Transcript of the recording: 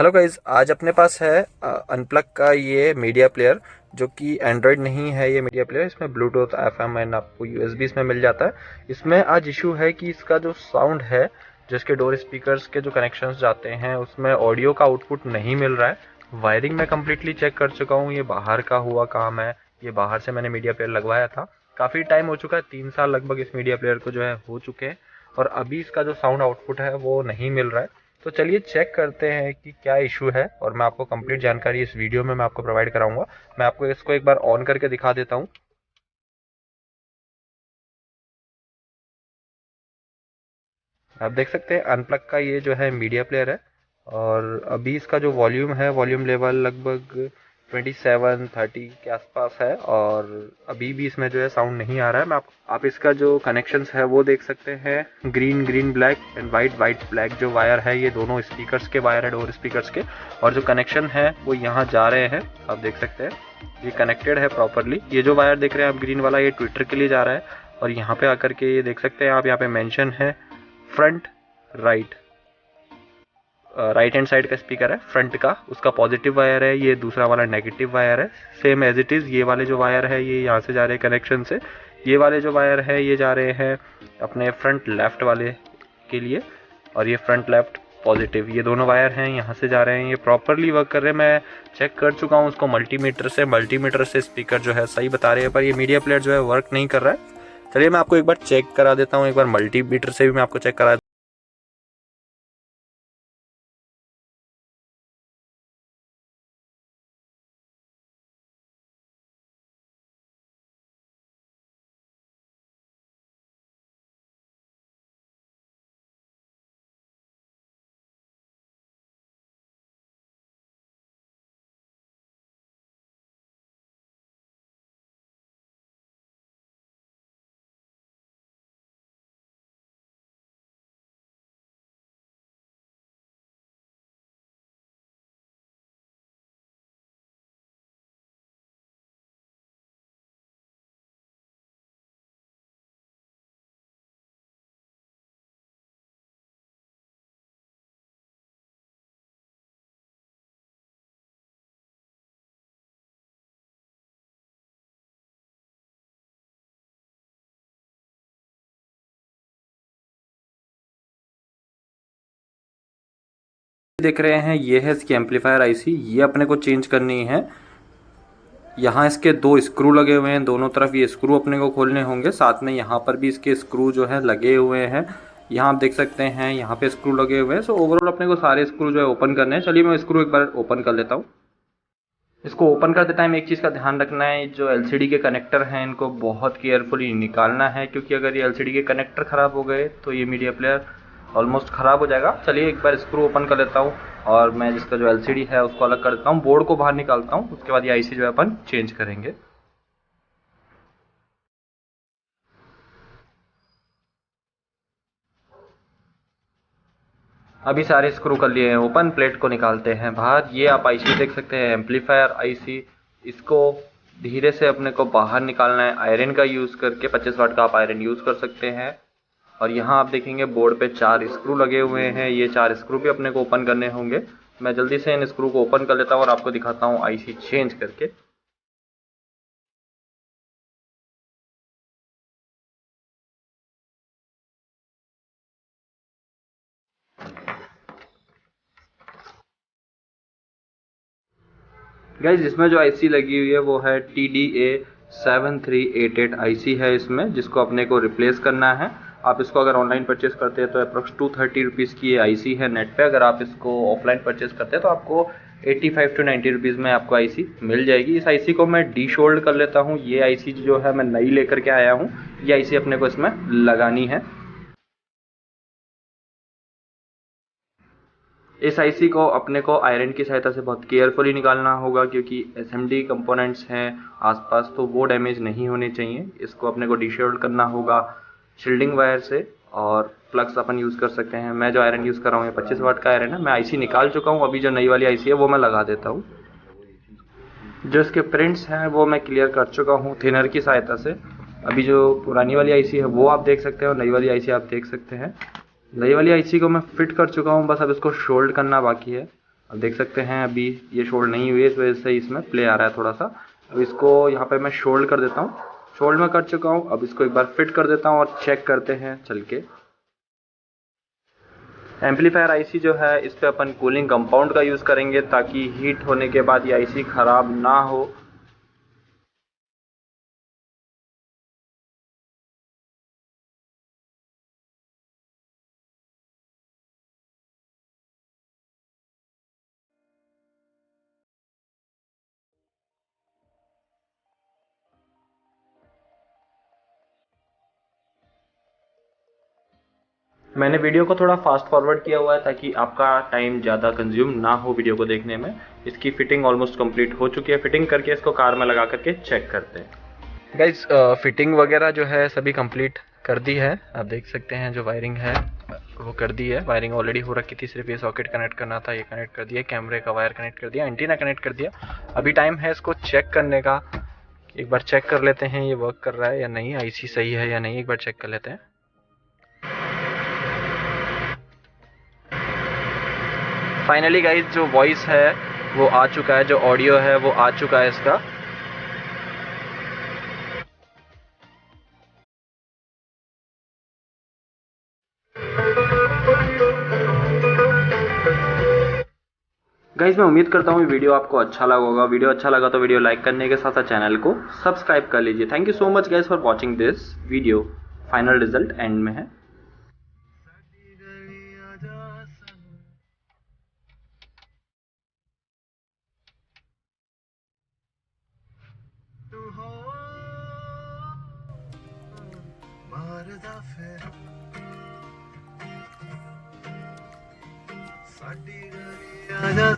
Hello guys, आज अपने पास है अनप्लग का ये मीडिया प्लेयर जो कि एंड्रॉयड नहीं है। ये मीडिया प्लेयर इसमें ब्लूटूथ एफएम एंड आपको यूएसबी इसमें मिल जाता है। इसमें आज इशू है कि इसका जो साउंड है, जो इसके डोर स्पीकर्स के जो कनेक्शंस जाते हैं उसमें ऑडियो का आउटपुट नहीं मिल रहा है। वायरिंग मैं कम्प्लीटली चेक कर चुका हूँ, ये बाहर का हुआ काम है। ये बाहर से मैंने मीडिया प्लेयर लगवाया था, काफ़ी टाइम हो चुका है, 3 साल लगभग इस मीडिया प्लेयर को जो है हो चुके हैं। और अभी इसका जो साउंड आउटपुट है वो नहीं मिल रहा है। तो चलिए चेक करते हैं कि क्या इशू है, और मैं आपको कंप्लीट जानकारी इस वीडियो में मैं आपको प्रोवाइड कराऊंगा। मैं आपको इसको एक बार ऑन करके दिखा देता हूँ। आप देख सकते हैं अनप्लग का ये जो है मीडिया प्लेयर है, और अभी इसका जो वॉल्यूम है, वॉल्यूम लेवल लगभग 27-30 के आसपास है, और अभी भी इसमें जो है साउंड नहीं आ रहा है। आप इसका जो कनेक्शंस है वो देख सकते हैं, green green black and white white black जो वायर है ये दोनों स्पीकर्स के वायर है, डोर स्पीकर्स के। और जो कनेक्शन है वो यहाँ जा रहे हैं, आप देख सकते हैं ये कनेक्टेड है प्रॉपरली। ये जो वायर देख रहे हैं आप ग्रीन वाला, ये ट्विटर के लिए जा रहा है। और यहाँ पे आकर के ये देख सकते हैं आप, यहाँ पे मेंशन है front right, right hand side का स्पीकर है फ्रंट का, उसका पॉजिटिव वायर है, ये दूसरा वाला नेगेटिव वायर है। सेम एज इट इज़ ये वाले जो वायर है ये यहाँ से जा रहे हैं कनेक्शन से, ये वाले जो वायर है ये जा रहे हैं अपने फ्रंट लेफ्ट वाले के लिए, और ये फ्रंट लेफ्ट पॉजिटिव, ये दोनों वायर हैं यहाँ से जा रहे हैं। ये प्रॉपरली वर्क कर रहे हैं, मैं चेक कर चुका हूँ उसको मल्टीमीटर से स्पीकर जो है सही बता रहे हैं, पर ये मीडिया प्लेयर जो है वर्क नहीं कर रहा है। चलिए मैं आपको एक बार चेक करा देता हूँ, एक बार मल्टीमीटर से भी मैं आपको चेक करा। देख रहे हैं ये है इसकी एम्पलीफायर आईसी, ये अपने को चेंज करनी है। यहाँ इसके दो स्क्रू लगे हुए हैं, दोनों तरफ ये स्क्रू अपने को खोलने होंगे। साथ में यहाँ पर भी इसके स्क्रू जो है लगे हुए हैं, यहाँ आप देख सकते हैं यहाँ पे स्क्रू लगे हुए हैं। सो ओवरऑल अपने को सारे स्क्रू जो है ओपन करने हैं। चलिए मैं स्क्रू एक बार ओपन कर लेता हूँ। इसको ओपन करते टाइम एक चीज़ का ध्यान रखना है, जो एलसीडी के कनेक्टर हैं इनको बहुत केयरफुली निकालना है, क्योंकि अगर ये एलसीडी के कनेक्टर ख़राब हो गए तो ये मीडिया प्लेयर ऑलमोस्ट ख़राब हो जाएगा। चलिए एक बार स्क्रू ओपन कर लेता हूँ, और मैं जिसका जो एलसीडी है उसको अलग कर देता हूँ, बोर्ड को बाहर निकालता हूँ, उसके बाद ये आईसी जो है अपन चेंज करेंगे। अभी सारे स्क्रू कर लिए हैं ओपन, प्लेट को निकालते हैं बाहर। ये आप आईसी देख सकते हैं, एम्पलीफायर आईसी। इसको धीरे से अपने को बाहर निकालना है, आयरन का यूज़ करके। 25 वाट का आप आयरन यूज़ कर सकते हैं। और यहाँ आप देखेंगे बोर्ड पे 4 स्क्रू लगे हुए हैं, ये 4 स्क्रू भी अपने को ओपन करने होंगे। मैं जल्दी से इन स्क्रू को ओपन कर लेता हूँ और आपको दिखाता हूँ आईसी चेंज करके। गाइज इसमें जो आईसी लगी हुई है वो है TDA7388 आईसी है इसमें, जिसको अपने को रिप्लेस करना है। आप इसको अगर ऑनलाइन परचेस करते हैं तो अप्रोक्स 230 रुपीज़ की ये आईसी है नेट पे। अगर आप इसको ऑफलाइन परचेस करते हैं तो आपको 85 to 90 रुपीज़ में आपको आईसी मिल जाएगी। इस आईसी को मैं डीशोल्ड कर लेता हूँ। ये आईसी जो है मैं नई लेकर के आया हूँ, ये आईसी अपने को इसमें लगानी है। इस आईसी को अपने को आयरन की सहायता से बहुत केयरफुली निकालना होगा, क्योंकि एसएमडी कंपोनेंट्स हैं आसपास, तो वो डैमेज नहीं होने चाहिए। इसको अपने को डिशोल्ड करना होगा शील्डिंग वायर से, और प्लग्स अपन यूज़ कर सकते हैं। मैं जो आयरन यूज़ कर रहा हूँ ये 25 वाट का आयरन है। मैं आईसी निकाल चुका हूँ, अभी जो नई वाली आईसी है वो मैं लगा देता हूँ। जो इसके प्रिंट्स हैं वो मैं क्लियर कर चुका हूँ थिनर की सहायता से। अभी जो पुरानी वाली आईसी है वो आप देख सकते हैं, और नई वाली आईसी आप देख सकते हैं। नई वाली आईसी को मैं फिट कर चुका हूँ, बस अब इसको शोल्ड करना बाकी है। अब देख सकते हैं अभी ये शोल्ड नहीं हुई है, इस वजह से इसमें प्ले आ रहा है थोड़ा सा। अब इसको यहाँ पे मैं शोल्ड कर देता हूँ, शोल्ड में कर चुका हूँ। अब इसको एक बार फिट कर देता हूँ और चेक करते हैं चल के। एम्पलीफायर आईसी जो है, इस पे अपन कूलिंग कंपाउंड का यूज़ करेंगे ताकि हीट होने के बाद ये आईसी ख़राब ना हो। मैंने वीडियो को थोड़ा फास्ट फॉरवर्ड किया हुआ है ताकि आपका टाइम ज़्यादा कंज्यूम ना हो वीडियो को देखने में। इसकी फिटिंग ऑलमोस्ट कंप्लीट हो चुकी है। फिटिंग करके इसको कार में लगा करके चेक करते हैं। गाइज फिटिंग वगैरह जो है सभी कंप्लीट कर दी है। आप देख सकते हैं जो वायरिंग है वो कर दी है। वायरिंग ऑलरेडी हो रखी थी, सिर्फ ये सॉकेट कनेक्ट करना था, ये कनेक्ट कर दिया। कैमरे का वायर कनेक्ट कर दिया, एंटीना कनेक्ट कर दिया। अभी टाइम है इसको चेक करने का। एक बार चेक कर लेते हैं ये वर्क कर रहा है या नहीं, आईसी सही है या नहीं, एक बार चेक कर लेते हैं। फाइनली गाइज जो वॉइस है वो आ चुका है, जो ऑडियो है वो आ चुका है इसका। गाइज मैं उम्मीद करता हूँ वीडियो आपको अच्छा लगा होगा। वीडियो अच्छा लगा तो वीडियो लाइक करने के साथ साथ चैनल को सब्सक्राइब कर लीजिए। Thank you so much guys for watching this video. Final result and में है। साडी गली आजा